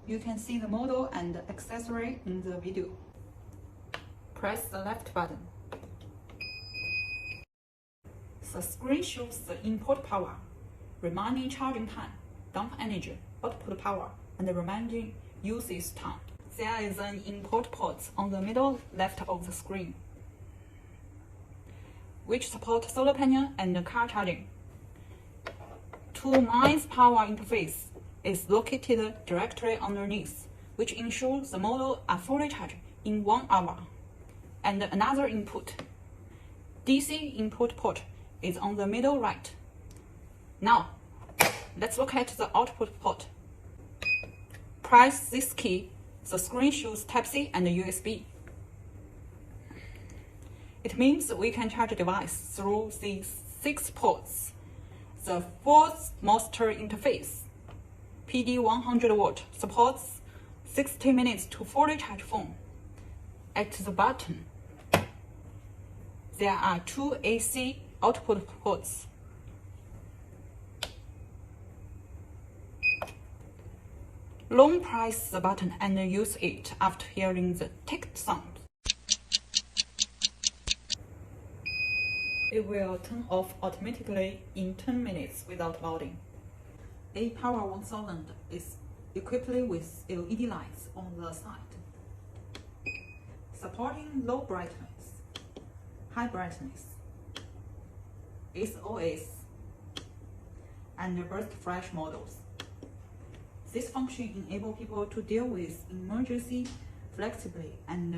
You can see the model and accessory in the video. Press the left button. The screen shows the input power, remaining charging time, dump energy, output power, and the remaining usage time. There is an input port on the middle left of the screen, which supports solar panel and car charging. 2 miles power interface is located directly underneath, which ensures the model are fully charged in 1 hour. And another input, DC input port, is on the middle right. Now, let's look at the output port. Press this key, the screen shows Type-C and USB. It means we can charge a device through these 6 ports. The fourth master interface, PD 100 watt, supports 60 minutes to fully charge phone. At the bottom, there are 2 AC output ports. Long press the button and use it after hearing the tick sound. It will turn off automatically in 10 minutes without loading. A Power 1000 is equipped with LED lights on the side, supporting low brightness, high brightness, SOS, and burst flash models. This function enables people to deal with emergency flexibly and